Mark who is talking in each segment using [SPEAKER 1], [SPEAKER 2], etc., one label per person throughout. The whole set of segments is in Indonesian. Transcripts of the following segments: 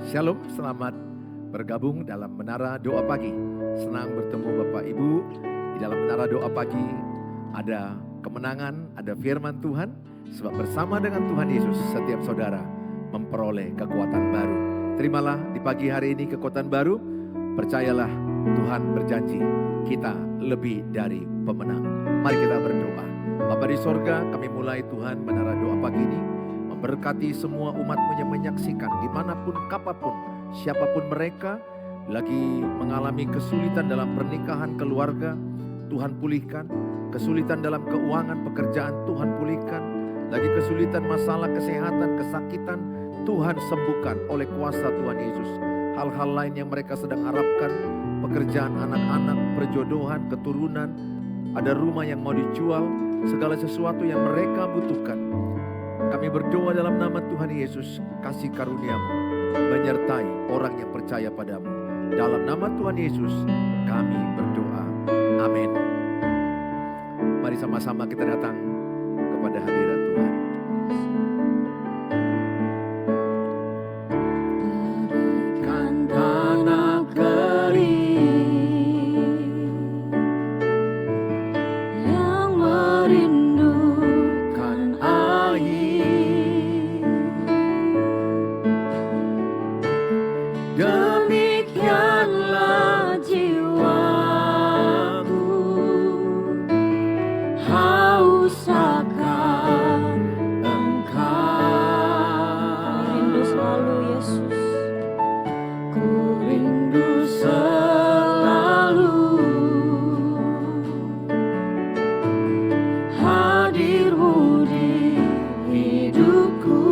[SPEAKER 1] Shalom, selamat bergabung dalam Menara Doa Pagi. Senang bertemu Bapak Ibu di dalam Menara Doa Pagi. Ada kemenangan, ada firman Tuhan. Sebab bersama dengan Tuhan Yesus setiap saudara memperoleh kekuatan baru. Terimalah di pagi hari ini kekuatan baru. Percayalah Tuhan berjanji kita lebih dari pemenang. Mari kita berdoa. Bapa di sorga, kami mulai Tuhan Menara Doa Pagi ini. Memberkati semua umat-Mu yang menyaksikan dimanapun, kapanpun, siapapun mereka lagi mengalami kesulitan dalam pernikahan, keluarga, Tuhan pulihkan. Kesulitan dalam keuangan, pekerjaan, Tuhan pulihkan. Lagi kesulitan masalah kesehatan, kesakitan, Tuhan sembuhkan oleh kuasa Tuhan Yesus. Hal-hal lain yang mereka sedang harapkan, pekerjaan anak-anak, perjodohan, keturunan, ada rumah yang mau dijual, segala sesuatu yang mereka butuhkan. Kami berdoa dalam nama Tuhan Yesus, kasih karunia-Mu menyertai orang yang percaya padamu. Dalam nama Tuhan Yesus kami berdoa. Amin. Mari sama-sama kita datang kepada hadirat Tuhan. Bagaikan tanah kering yang merindukan air, demikianlah jiwaku haus akan Engkau.
[SPEAKER 2] Rindu selalu Yesus.
[SPEAKER 1] Ku rindu selalu hadir-Mu di hidupku,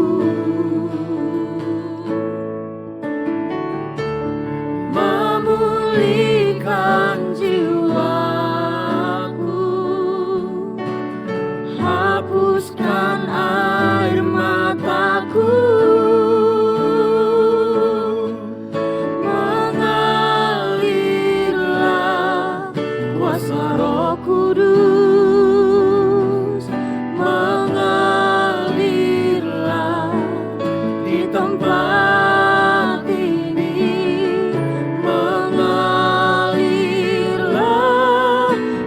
[SPEAKER 1] memulihkan jiwaku, hapuskan air mataku, mengalirlah kuasa Roh Kudus, mengalirlah di tempat ini, mengalirlah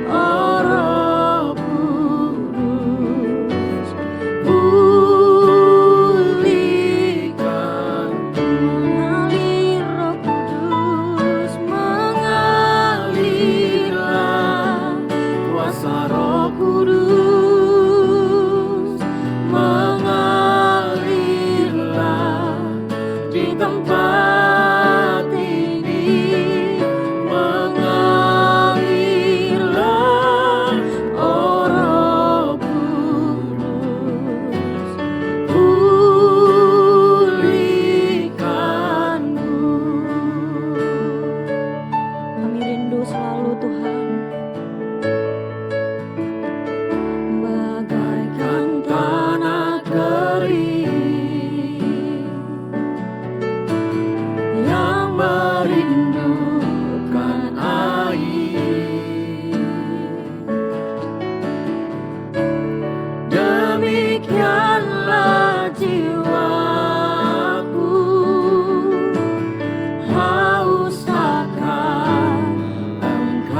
[SPEAKER 1] oh Roh Kudus, pulihkan, mengalir Roh Kudus, mengalirlah kuasa Roh Kudus, mengalirlah di tempat ini, mengalirlah oh Roh Kudus, pulihkanku.
[SPEAKER 2] Kami rindu selalu Tuhan.
[SPEAKER 1] Bagaikan tanah kering yang merindukan air, demikianlah jiwaku haus akan Engkau.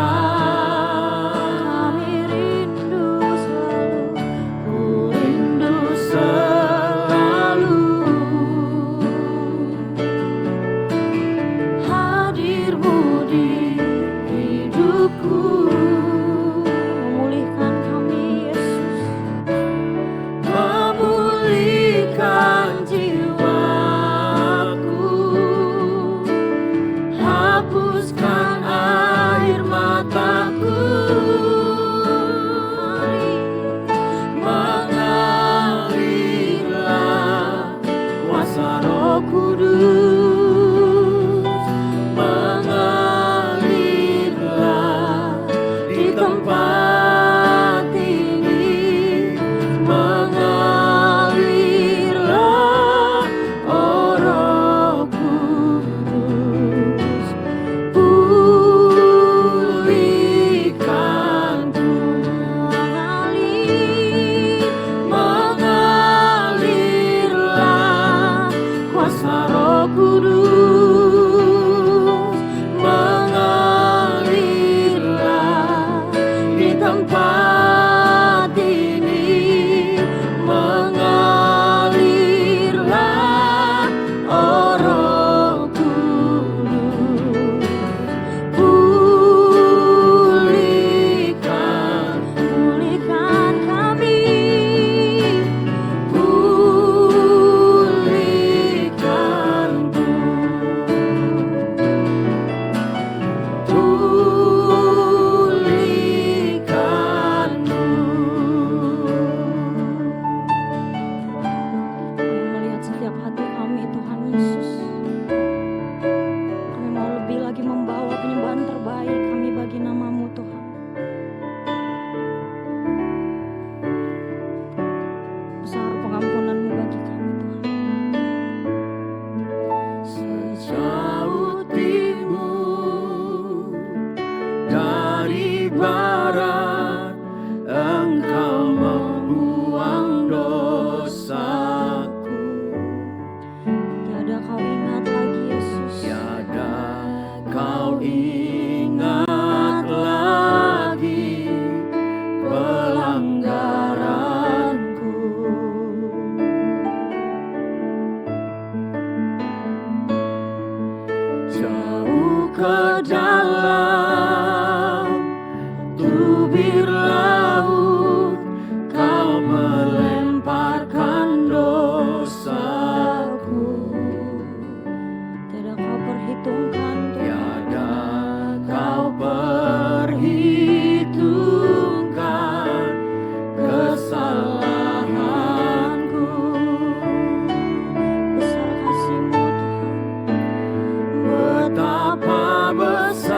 [SPEAKER 2] Kami rindu selalu.
[SPEAKER 1] Ku rindu selalu hadir-Mu di hidupku,
[SPEAKER 2] Memulihkan kami Yesus.
[SPEAKER 1] memulihkan jiwaku, hapuskan air mataku, mengalirlah kuasa Roh Kudus, mengalirlah di tempat ini, mengalirlah oh Roh Kudus, pulihkanku, mengalirlah kuasa Roh Kudus,
[SPEAKER 3] ke dalam tubir laut, kau melemparkan dosaku.
[SPEAKER 2] Tiada kau perhitungkan Tuhan.
[SPEAKER 3] Tiada kau perhitungkan kesalahanku.
[SPEAKER 2] Besar kasih-Mu Tuhan.
[SPEAKER 3] Betapa besar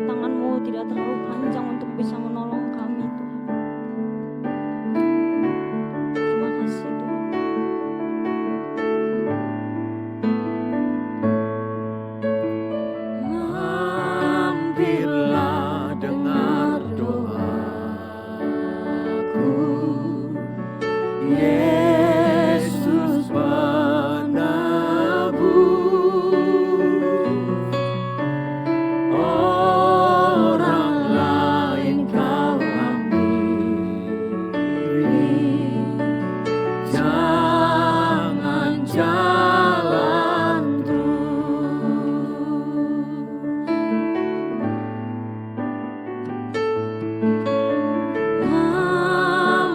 [SPEAKER 2] kedatangan-Mu tidak terlalu panjang untuk bisa menolong kami Tuhan. Terima kasih Tuhan.
[SPEAKER 3] Mampirlah dengar doaku, Yesus penebus. Orang lain kau hampiri, jangan jalan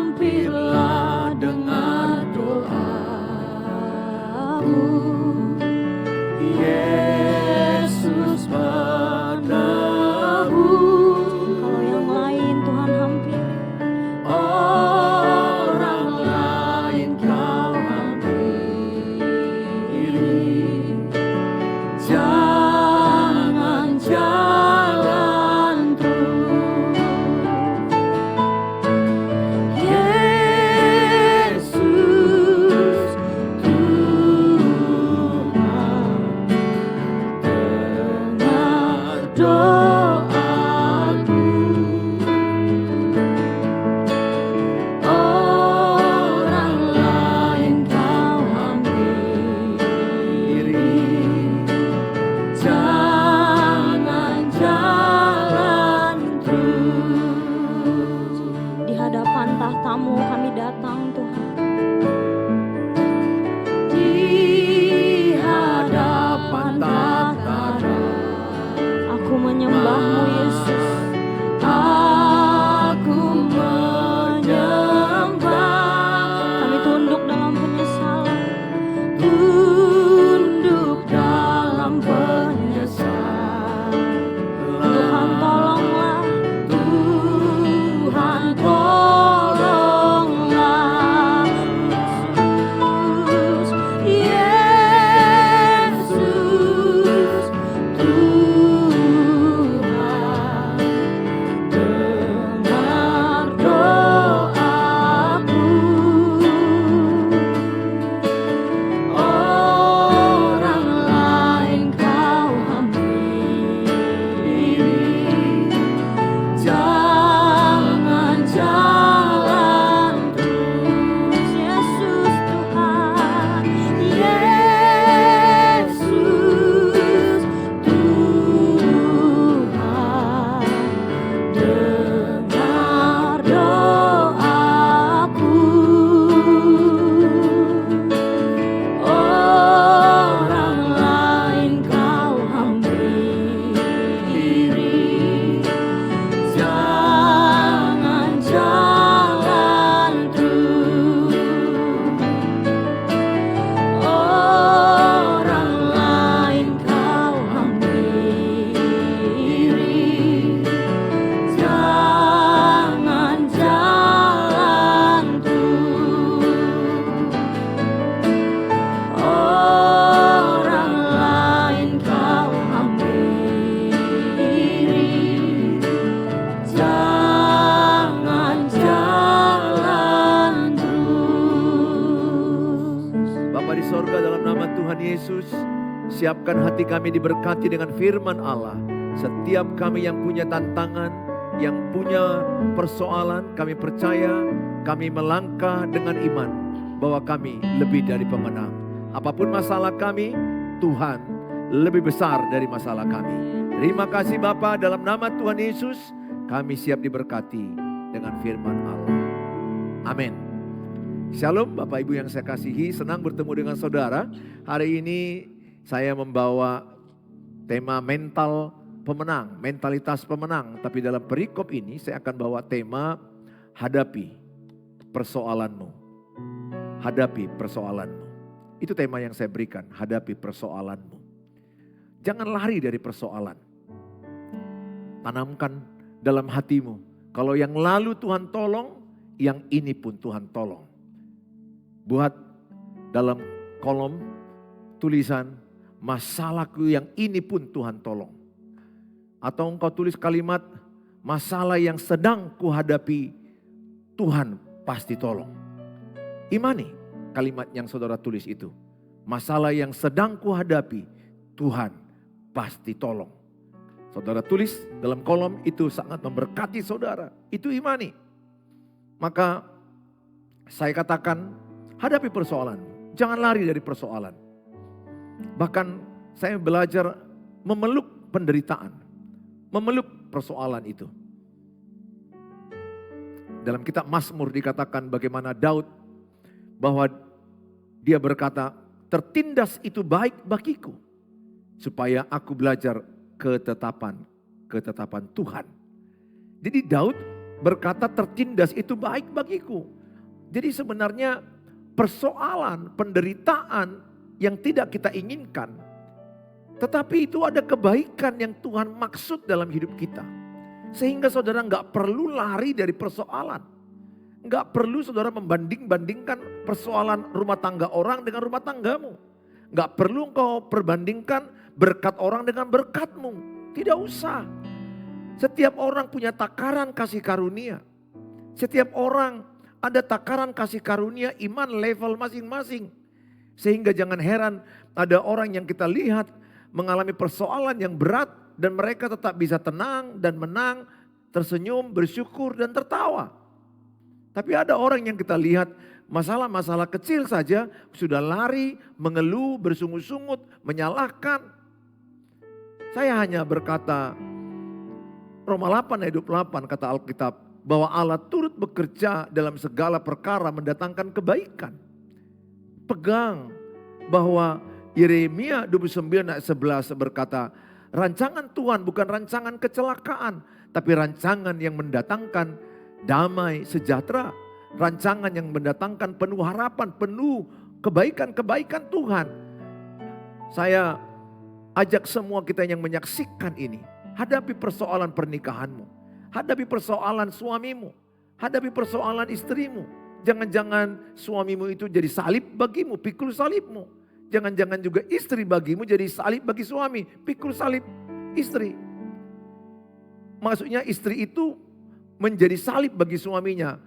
[SPEAKER 3] mampirlah dengar doaku, Yesus penebus.
[SPEAKER 2] Kalau yang lain Tuhan hampir,
[SPEAKER 3] Orang lain kau hampiri, jangan jalan terus. Yesus Tuhan, dengar doaku. Orang lain kau hampiri, jangan jalan terus.
[SPEAKER 2] di hadapan tahta-Mu kami datang Tuhan.
[SPEAKER 3] Di hadapan tahta
[SPEAKER 2] Aku menyembah-Mu Yesus.
[SPEAKER 3] aku menyembah.
[SPEAKER 2] Kami tunduk dalam penyesalan.
[SPEAKER 3] Tunduk dalam penyesalan.
[SPEAKER 2] Tuhan tolonglah.
[SPEAKER 3] Tuhan tolonglah. Yesus, Yesus Tuhan, dengar doaku. Orang lain kau hampiri, jangan jalan terus.
[SPEAKER 2] Yesus Tuhan.
[SPEAKER 3] Yesus Tuhan, dengar doaku. Orang lain kau hampiri, jangan jalan terus. Orang lain kau hampiri, jangan jalan terus. Orang lain kau hampiri, jangan jalan terus.
[SPEAKER 1] Bapa di sorga, dalam nama Tuhan Yesus, siapkan hati kami diberkati dengan firman Allah. Setiap kami yang punya tantangan, yang punya persoalan, kami percaya, kami melangkah dengan iman bahwa kami lebih dari pemenang. Apapun masalah kami, Tuhan lebih besar dari masalah kami. Terima kasih Bapa, dalam nama Tuhan Yesus, kami siap diberkati dengan firman Allah. Amin. Shalom Bapak Ibu yang saya kasihi, senang bertemu dengan saudara. Hari ini saya membawa tema mental pemenang, mentalitas pemenang. Tapi dalam perikop ini saya akan bawa tema hadapi persoalanmu. Hadapi persoalanmu. Itu tema yang saya berikan, hadapi persoalanmu. Jangan lari dari persoalan. Tanamkan dalam hatimu, kalau yang lalu Tuhan tolong, yang ini pun Tuhan tolong. Buat dalam kolom tulisan, masalahku yang ini pun Tuhan tolong. Atau engkau tulis kalimat, masalah yang sedang kuhadapi, Tuhan pasti tolong. Imani kalimat yang saudara tulis itu. Masalah yang sedang kuhadapi, Tuhan pasti tolong. Saudara tulis dalam kolom itu sangat memberkati saudara. Itu imani. Maka saya katakan, hadapi persoalan. Jangan lari dari persoalan. Bahkan saya belajar memeluk penderitaan. Memeluk persoalan itu. Dalam kitab Mazmur dikatakan bagaimana Daud, bahwa dia berkata, tertindas itu baik bagiku, supaya aku belajar ketetapan Tuhan. Jadi Daud berkata tertindas itu baik bagiku. Jadi sebenarnya persoalan, penderitaan yang tidak kita inginkan, tetapi itu ada kebaikan yang Tuhan maksud dalam hidup kita. Sehingga saudara nggak perlu lari dari persoalan. Nggak perlu saudara membanding-bandingkan persoalan rumah tangga orang dengan rumah tanggamu. Nggak perlu engkau perbandingkan berkat orang dengan berkatmu. Tidak usah. Setiap orang punya takaran kasih karunia. Setiap orang ada takaran kasih karunia iman level masing-masing. Sehingga jangan heran ada orang yang kita lihat mengalami persoalan yang berat dan mereka tetap bisa tenang dan menang, tersenyum, bersyukur dan tertawa. Tapi ada orang yang kita lihat masalah-masalah kecil saja sudah lari, mengeluh, bersungut-sungut, menyalahkan. Saya hanya berkata, Roma 8 ayat 28 kata Alkitab, bahwa Allah turut bekerja dalam segala perkara mendatangkan kebaikan. Pegang bahwa Yeremia 29 ayat 11 berkata, rancangan Tuhan bukan rancangan kecelakaan, tapi rancangan yang mendatangkan damai sejahtera. Rancangan yang mendatangkan penuh harapan, penuh kebaikan-kebaikan Tuhan. Saya ajak semua kita yang menyaksikan ini, hadapi persoalan pernikahanmu, hadapi persoalan suamimu, hadapi persoalan istrimu. Jangan-jangan suamimu itu jadi salib bagimu, pikul salibmu. Jangan-jangan juga istri bagimu jadi salib bagi suami, pikul salib istri. Maksudnya istri itu menjadi salib bagi suaminya.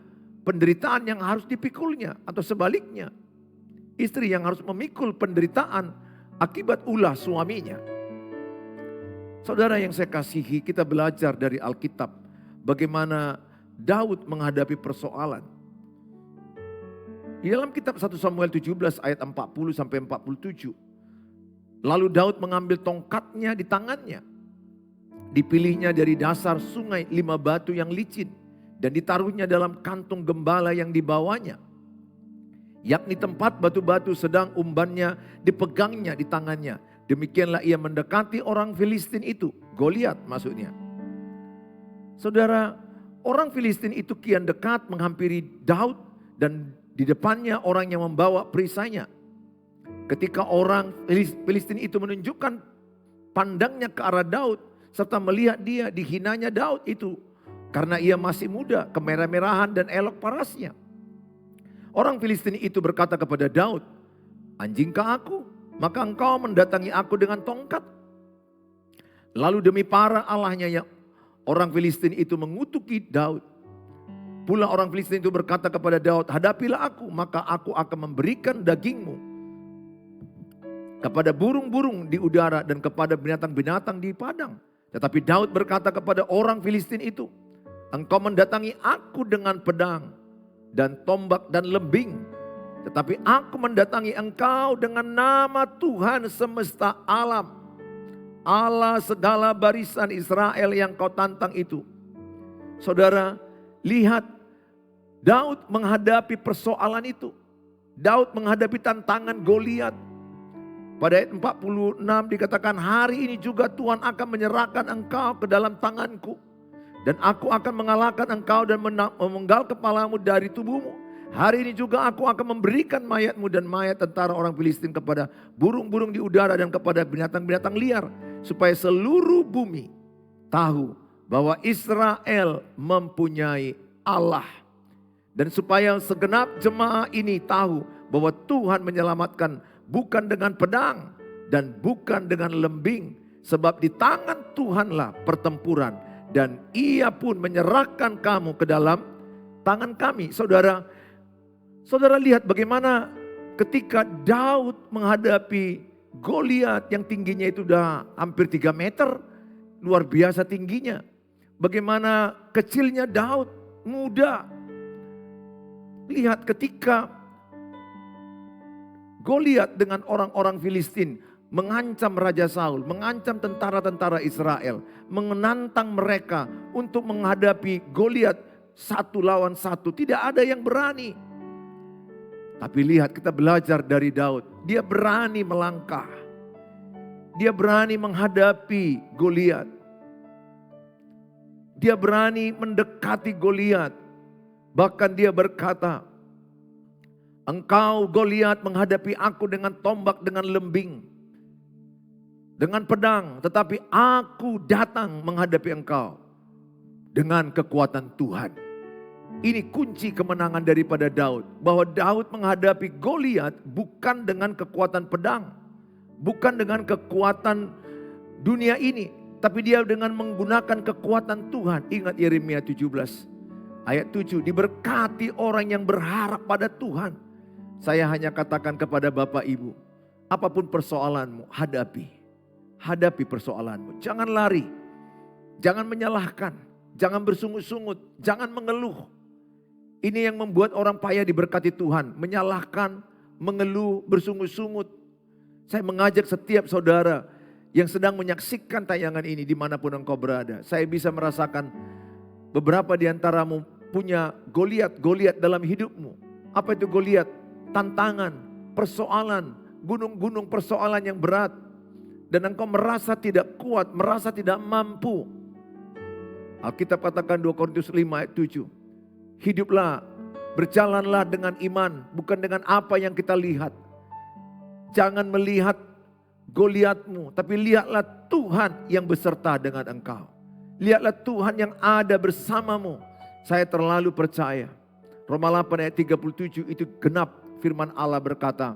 [SPEAKER 1] Penderitaan yang harus dipikulnya atau sebaliknya. Istri yang harus memikul penderitaan akibat ulah suaminya. Saudara yang saya kasihi, kita belajar dari Alkitab bagaimana Daud menghadapi persoalan. Di dalam kitab 1 Samuel 17 ayat 40 sampai 47. Lalu Daud mengambil tongkatnya di tangannya. Dipilihnya dari dasar sungai 5 batu yang licin. Dan ditaruhnya dalam kantung gembala yang dibawanya. Yakni tempat batu-batu sedang umbannya dipegangnya di tangannya. Demikianlah ia mendekati orang Filistin itu. Goliat maksudnya. Saudara, orang Filistin itu kian dekat menghampiri Daud. Dan di depannya orang yang membawa perisainya. Ketika orang Filistin itu menunjukkan pandangnya ke arah Daud. Serta melihat dia, dihinanya Daud itu. Karena ia masih muda, kemerah-merahan dan elok parasnya. Orang Filistin itu berkata kepada Daud, anjingkah aku? Maka engkau mendatangi aku dengan tongkat. Lalu demi para allahnya orang Filistin itu mengutuki Daud. Pula orang Filistin itu berkata kepada Daud, hadapilah aku, maka aku akan memberikan dagingmu kepada burung-burung di udara dan kepada binatang-binatang di padang. Tetapi Daud berkata kepada orang Filistin itu, engkau mendatangi aku dengan pedang dan tombak dan lembing. Tetapi aku mendatangi engkau dengan nama Tuhan semesta alam. Allah segala barisan Israel yang kau tantang itu. Saudara, lihat Daud menghadapi persoalan itu. Daud menghadapi tantangan Goliat. Pada ayat 46 dikatakan, hari ini juga Tuhan akan menyerahkan engkau ke dalam tanganku. Dan aku akan mengalahkan engkau dan memenggal kepalamu dari tubuhmu. Hari ini juga aku akan memberikan mayatmu dan mayat tentara orang Filistin kepada burung-burung di udara dan kepada binatang-binatang liar. Supaya seluruh bumi tahu bahwa Israel mempunyai Allah. Dan supaya segenap jemaah ini tahu bahwa Tuhan menyelamatkan bukan dengan pedang dan bukan dengan lembing. Sebab di tangan Tuhanlah pertempuran, dan Ia pun menyerahkan kamu ke dalam tangan kami. Saudara lihat bagaimana ketika Daud menghadapi Goliat yang tingginya itu udah hampir 3 meter. Luar biasa tingginya. Bagaimana kecilnya Daud, muda. Lihat ketika Goliat dengan orang-orang Filistin mengancam Raja Saul, mengancam tentara-tentara Israel, menantang mereka untuk menghadapi Goliat 1 lawan 1. Tidak ada yang berani. Tapi lihat, kita belajar dari Daud. Dia berani melangkah. Dia berani menghadapi Goliat. Dia berani mendekati Goliat. Bahkan dia berkata, "Engkau Goliat menghadapi aku dengan tombak, dengan lembing, dengan pedang, tetapi aku datang menghadapi engkau dengan kekuatan Tuhan." Ini kunci kemenangan daripada Daud. Bahwa Daud menghadapi Goliat bukan dengan kekuatan pedang, bukan dengan kekuatan dunia ini, tapi dia dengan menggunakan kekuatan Tuhan. Ingat Yeremia 17 ayat 7, diberkati orang yang berharap pada Tuhan. Saya hanya katakan kepada Bapak Ibu, apapun persoalanmu, hadapi persoalanmu. Jangan lari, jangan menyalahkan, jangan bersungut-sungut, jangan mengeluh. Ini yang membuat orang payah diberkati Tuhan, menyalahkan, mengeluh, bersungut-sungut. Saya mengajak setiap saudara yang sedang menyaksikan tayangan ini dimanapun engkau berada. Saya bisa merasakan beberapa di antaramu punya Goliat dalam hidupmu. Apa itu Goliat? Tantangan, persoalan, gunung-gunung persoalan yang berat. Dan engkau merasa tidak kuat, merasa tidak mampu. Alkitab katakan 2 Korintus 5 ayat 7. Hiduplah, berjalanlah dengan iman, bukan dengan apa yang kita lihat. Jangan melihat Goliatmu, tapi lihatlah Tuhan yang beserta dengan engkau. Lihatlah Tuhan yang ada bersamamu. Saya terlalu percaya. Roma 8 ayat 37 itu genap, firman Allah berkata,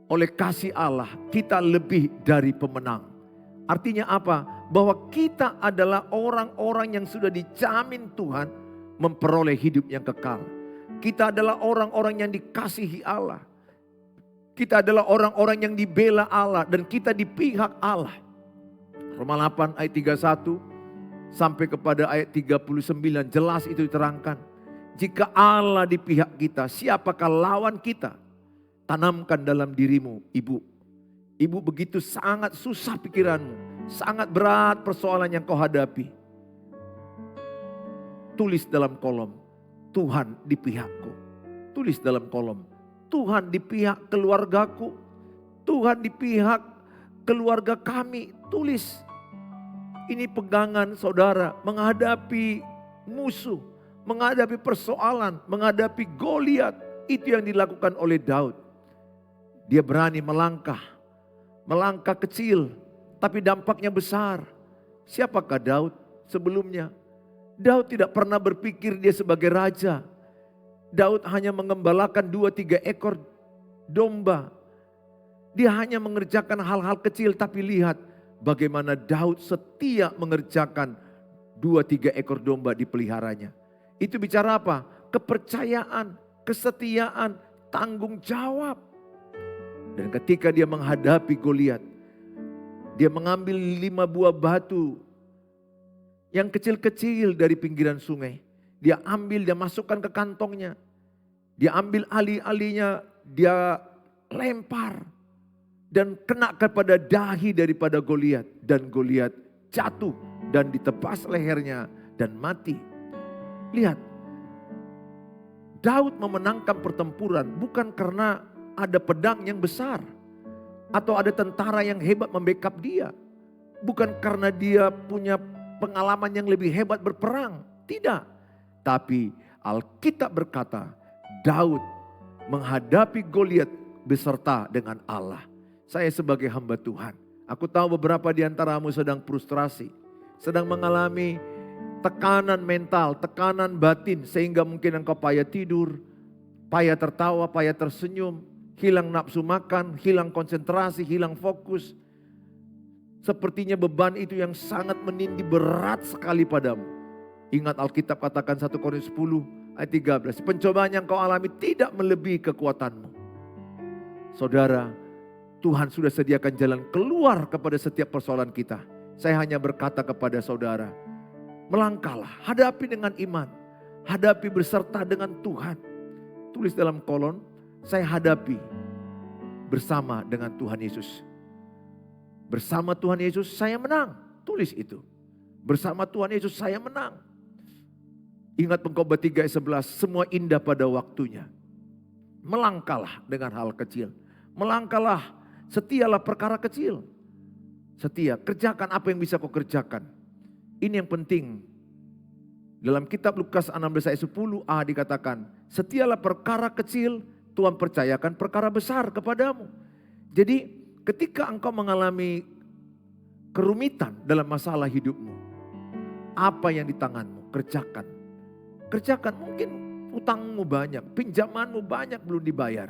[SPEAKER 1] oleh kasih Allah kita lebih dari pemenang. Artinya apa? Bahwa kita adalah orang-orang yang sudah dijamin Tuhan memperoleh hidup yang kekal. Kita adalah orang-orang yang dikasihi Allah. Kita adalah orang-orang yang dibela Allah dan kita di pihak Allah. Roma 8 ayat 31 sampai kepada ayat 39 jelas itu diterangkan. Jika Allah di pihak kita, siapakah lawan kita? Tanamkan dalam dirimu, ibu. Ibu, begitu sangat susah pikiranmu, sangat berat persoalan yang kau hadapi. Tulis dalam kolom, Tuhan di pihakku. Tulis dalam kolom, Tuhan di pihak keluargaku. Tuhan di pihak keluarga kami. Tulis. Ini pegangan saudara menghadapi musuh, menghadapi persoalan, menghadapi Goliat. Itu yang dilakukan oleh Daud. Dia berani melangkah kecil, tapi dampaknya besar. Siapakah Daud sebelumnya? Daud tidak pernah berpikir dia sebagai raja. Daud hanya mengembalakan 2-3 ekor domba. Dia hanya mengerjakan hal-hal kecil, tapi lihat bagaimana Daud setia mengerjakan 2-3 ekor domba dipeliharanya. Itu bicara apa? Kepercayaan, kesetiaan, tanggung jawab. Dan ketika dia menghadapi Goliat, dia mengambil 5 buah batu yang kecil-kecil dari pinggiran sungai. Dia ambil, dia masukkan ke kantongnya. Dia ambil ali-alinya, dia lempar. Dan kena kepada dahi daripada Goliat. Dan Goliat jatuh dan ditebas lehernya dan mati. Lihat, Daud memenangkan pertempuran bukan karena ada pedang yang besar. Atau ada tentara yang hebat membackup dia. Bukan karena dia punya pengalaman yang lebih hebat berperang. Tidak. Tapi Alkitab berkata, Daud menghadapi Goliat beserta dengan Allah. Saya sebagai hamba Tuhan, aku tahu beberapa di antaramu sedang frustrasi, sedang mengalami tekanan mental, tekanan batin, sehingga mungkin engkau payah tidur, payah tertawa, payah tersenyum, hilang nafsu makan, hilang konsentrasi, hilang fokus. Sepertinya beban itu yang sangat menindih berat sekali padamu. Ingat Alkitab katakan 1 Korintus 10 ayat 13. Pencobaan yang kau alami tidak melebihi kekuatanmu. Saudara, Tuhan sudah sediakan jalan keluar kepada setiap persoalan kita. Saya hanya berkata kepada saudara, melangkahlah, hadapi dengan iman. Hadapi berserta dengan Tuhan. Tulis dalam kolon, saya hadapi bersama dengan Tuhan Yesus. Bersama Tuhan Yesus saya menang. Tulis itu. Bersama Tuhan Yesus saya menang. Ingat Pengkhotbah 3 ayat 11, semua indah pada waktunya. Melangkahlah dengan hal kecil. Melangkahlah, setialah perkara kecil. Setia, kerjakan apa yang bisa kau kerjakan. Ini yang penting. Dalam kitab Lukas 16 ayat 10a dikatakan, setialah perkara kecil, Tuhan percayakan perkara besar kepadamu. Jadi ketika engkau mengalami kerumitan dalam masalah hidupmu, apa yang di tanganmu, kerjakan. Kerjakan, mungkin utangmu banyak, pinjamanmu banyak belum dibayar.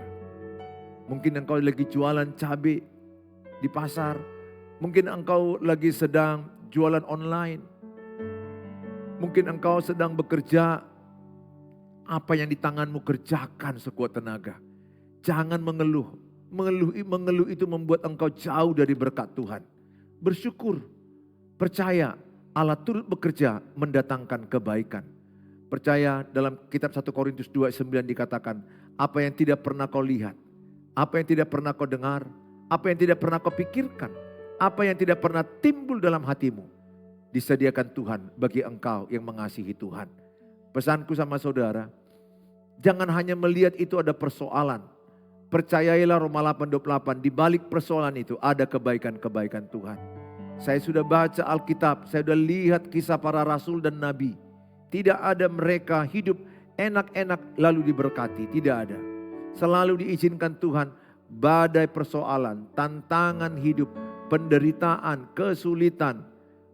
[SPEAKER 1] Mungkin engkau lagi jualan cabai di pasar, mungkin engkau lagi sedang jualan online, mungkin engkau sedang bekerja, apa yang di tanganmu kerjakan sekuat tenaga. Jangan mengeluh. Mengeluh itu membuat engkau jauh dari berkat Tuhan. Bersyukur, percaya Allah turut bekerja mendatangkan kebaikan. Percaya dalam kitab 1 Korintus 2 ayat 9 dikatakan, apa yang tidak pernah kau lihat, apa yang tidak pernah kau dengar, apa yang tidak pernah kau pikirkan, apa yang tidak pernah timbul dalam hatimu, disediakan Tuhan bagi engkau yang mengasihi Tuhan. Pesanku sama saudara, jangan hanya melihat itu ada persoalan. Percayailah Roma 8:28, di balik persoalan itu ada kebaikan-kebaikan Tuhan. Saya sudah baca Alkitab, saya sudah lihat kisah para rasul dan nabi. Tidak ada mereka hidup enak-enak lalu diberkati, tidak ada. Selalu diizinkan Tuhan badai persoalan, tantangan hidup, penderitaan, kesulitan.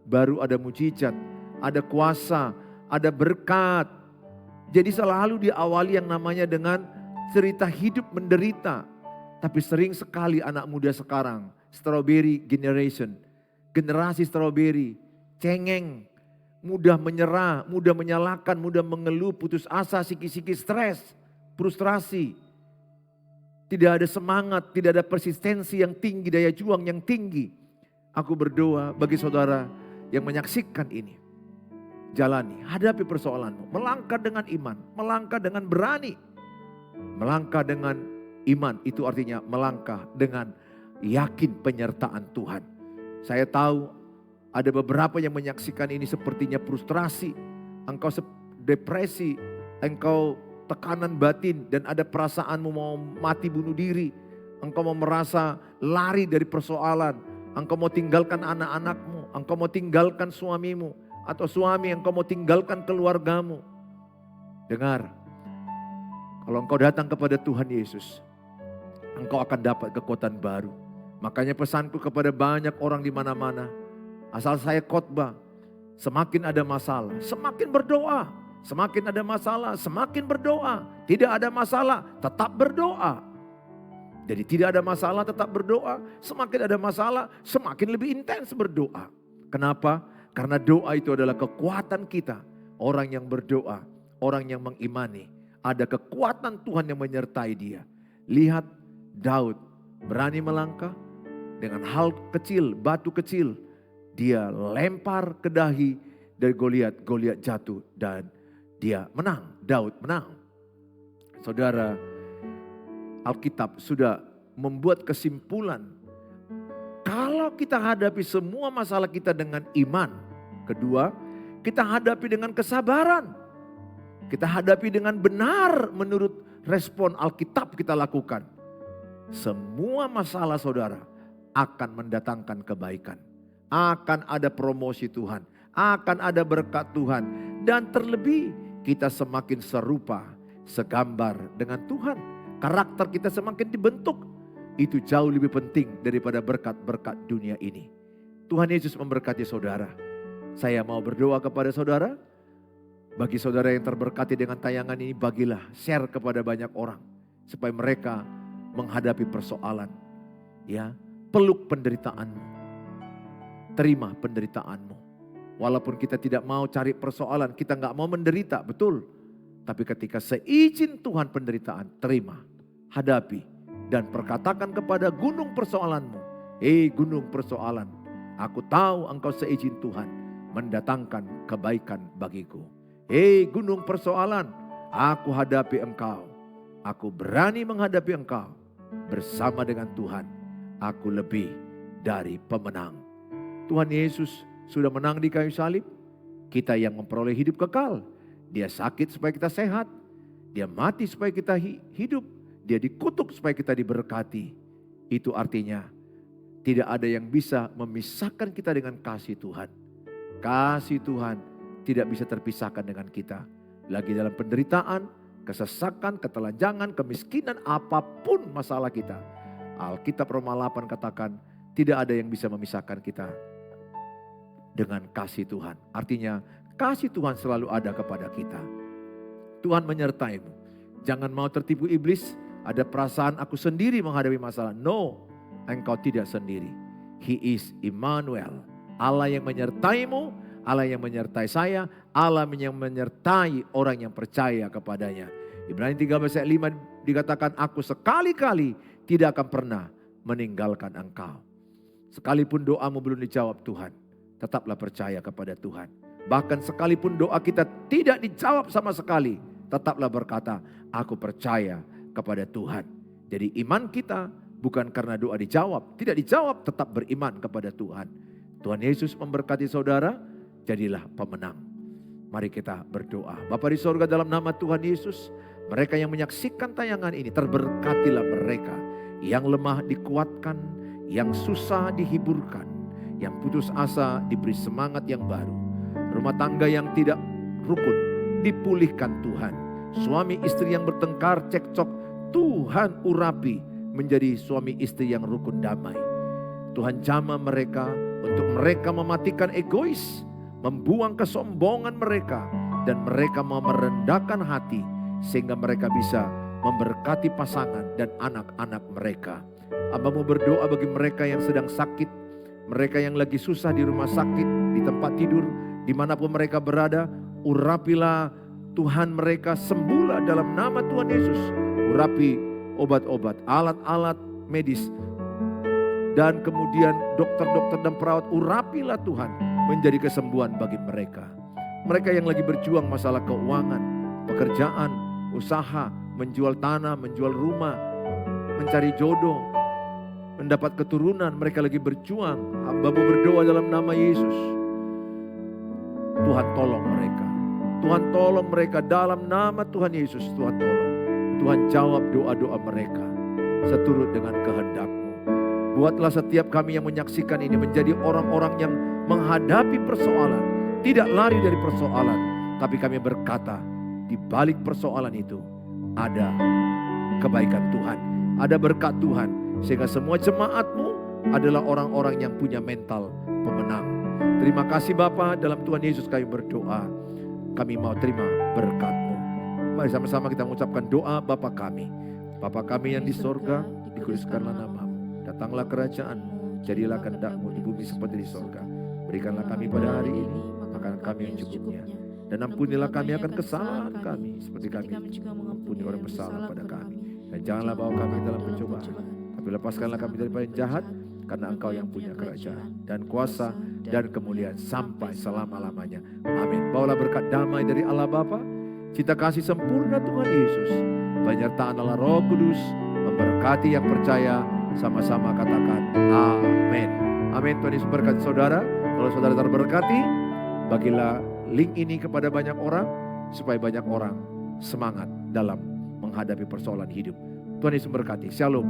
[SPEAKER 1] Baru ada mujizat, ada kuasa, ada berkat. Jadi selalu diawali yang namanya dengan cerita hidup menderita. Tapi sering sekali anak muda sekarang, strawberry generation, generasi strawberry, cengeng, mudah menyerah, mudah menyalahkan, mudah mengeluh, putus asa, siki-siki stres, frustrasi. Tidak ada semangat, tidak ada persistensi yang tinggi, daya juang yang tinggi. Aku berdoa bagi saudara yang menyaksikan ini. Jalani, hadapi persoalanmu, melangkah dengan iman, melangkah dengan berani. Melangkah dengan iman itu artinya melangkah dengan yakin penyertaan Tuhan. Saya tahu ada beberapa yang menyaksikan ini sepertinya frustrasi, engkau depresi, engkau tekanan batin dan ada perasaanmu mau mati bunuh diri. Engkau mau merasa lari dari persoalan, engkau mau tinggalkan anak-anakmu, engkau mau tinggalkan suamimu, atau suami engkau mau tinggalkan keluargamu. Dengar, kalau engkau datang kepada Tuhan Yesus, engkau akan dapat kekuatan baru. Makanya pesanku kepada banyak orang di mana-mana, asal saya khotbah, semakin ada masalah, semakin berdoa. Semakin ada masalah, semakin berdoa. Tidak ada masalah, tetap berdoa. Jadi tidak ada masalah, tetap berdoa. Semakin ada masalah, semakin lebih intens berdoa. Kenapa? Karena doa itu adalah kekuatan kita. Orang yang berdoa, orang yang mengimani. Ada kekuatan Tuhan yang menyertai dia. Lihat Daud berani melangkah dengan hal kecil, batu kecil. Dia lempar ke dahi dari Goliat. Goliat jatuh dan dia menang. Daud menang. Saudara, Alkitab sudah membuat kesimpulan. Kalau kita hadapi semua masalah kita dengan iman. Kedua, kita hadapi dengan kesabaran. Kita hadapi dengan benar menurut respon Alkitab kita lakukan. Semua masalah saudara akan mendatangkan kebaikan. Akan ada promosi Tuhan. Akan ada berkat Tuhan. Dan terlebih kita semakin serupa, segambar dengan Tuhan. Karakter kita semakin dibentuk. Itu jauh lebih penting daripada berkat-berkat dunia ini. Tuhan Yesus memberkati saudara. Saya mau berdoa kepada saudara. Bagi saudara yang terberkati dengan tayangan ini, bagilah, share kepada banyak orang. Supaya mereka menghadapi persoalan. Ya, peluk penderitaanmu. terima penderitaanmu. Walaupun kita tidak mau cari persoalan, kita nggak mau menderita, betul. Tapi ketika seizin Tuhan penderitaan, terima, hadapi, dan perkatakan kepada gunung persoalanmu, hei gunung persoalan, aku tahu engkau seizin Tuhan mendatangkan kebaikan bagiku. Hei gunung persoalan, aku hadapi engkau. Aku berani menghadapi engkau. Bersama dengan Tuhan, aku lebih dari pemenang. Tuhan Yesus sudah menang di kayu salib. Kita yang memperoleh hidup kekal. Dia sakit supaya kita sehat. Dia mati supaya kita hidup. Dia dikutuk supaya kita diberkati. Itu artinya tidak ada yang bisa memisahkan kita dengan kasih Tuhan. Kasih Tuhan tidak bisa terpisahkan dengan kita. Lagi dalam penderitaan, kesesakan, ketelanjangan, kemiskinan, apapun masalah kita. Alkitab Roma 8 katakan tidak ada yang bisa memisahkan kita dengan kasih Tuhan. Artinya kasih Tuhan selalu ada kepada kita. Tuhan menyertaimu. Jangan mau tertipu iblis. Ada perasaan aku sendiri menghadapi masalah. No, engkau tidak sendiri. He is Immanuel. Allah yang menyertaimu, Allah yang menyertai saya, Allah yang menyertai orang yang percaya kepadanya. Ibrani 13 ayat 5 dikatakan, aku sekali-kali tidak akan pernah meninggalkan engkau. Sekalipun doamu belum dijawab Tuhan, tetaplah percaya kepada Tuhan. Bahkan sekalipun doa kita tidak dijawab sama sekali, tetaplah berkata, aku percaya kepada Tuhan. Jadi iman kita bukan karena doa dijawab, tidak dijawab, tetap beriman kepada Tuhan. Tuhan Yesus memberkati saudara, jadilah pemenang. Mari kita berdoa. Bapa di sorga, dalam nama Tuhan Yesus, mereka yang menyaksikan tayangan ini, terberkatilah mereka. Yang lemah dikuatkan, yang susah dihiburkan, yang putus asa diberi semangat yang baru. Rumah tangga yang tidak rukun dipulihkan Tuhan. Suami istri yang bertengkar, cekcok, Tuhan urapi menjadi suami istri yang rukun damai. Tuhan jamah mereka untuk mereka mematikan egois, membuang kesombongan mereka, dan mereka mau merendahkan hati sehingga mereka bisa memberkati pasangan dan anak-anak mereka. Hamba-Mu berdoa bagi mereka yang sedang sakit, mereka yang lagi susah di rumah sakit, di tempat tidur, dimanapun mereka berada, urapilah Tuhan mereka, sembuhlah dalam nama Tuhan Yesus. Urapi obat-obat, alat-alat medis, dan kemudian dokter-dokter dan perawat, urapilah Tuhan menjadi kesembuhan bagi mereka. Mereka yang lagi berjuang masalah keuangan, pekerjaan, usaha, menjual tanah, menjual rumah, mencari jodoh, mendapat keturunan, mereka lagi berjuang. Hamba-Mu berdoa dalam nama Yesus. Tuhan tolong mereka. Tuhan tolong mereka dalam nama Tuhan Yesus. Tuhan tolong. Tuhan jawab doa-doa mereka seturut dengan kehendak-Mu. Buatlah setiap kami yang menyaksikan ini menjadi orang-orang yang menghadapi persoalan, tidak lari dari persoalan, tapi kami berkata, di balik persoalan itu ada kebaikan Tuhan, ada berkat Tuhan, sehingga semua jemaat-Mu adalah orang-orang yang punya mental pemenang. Terima kasih Bapa, dalam Tuhan Yesus kami berdoa, kami mau terima berkat-Mu. Mari sama-sama kita mengucapkan doa Bapa kami. Bapa kami yang di sorga, dikuduskanlah nama-Mu. Datanglah kerajaan-Mu, jadilah kehendak-Mu di bumi seperti di sorga. Berikanlah kami pada hari ini makanan kami yang cukupnya. Dan ampunilah kami akan kesalahan kami, seperti kami ampuni orang bersalah pada kami. Dan janganlah bawa kami dalam pencobaan, tapi lepaskanlah kami daripada yang jahat, karena Engkau yang punya kerajaan dan kuasa dan kemuliaan sampai selama-lamanya. Amin. Bawalah berkat damai dari Allah Bapa, cinta kasih sempurna Tuhan Yesus, penyertaan Allah Roh Kudus, memberkati yang percaya. Sama-sama katakan amin. Amin. Tuhan Yesus berkati saudara. Kalau saudara terberkati, bagilah link ini kepada banyak orang, supaya banyak orang semangat dalam menghadapi persoalan hidup. Tuhan Yesus berkati. Shalom.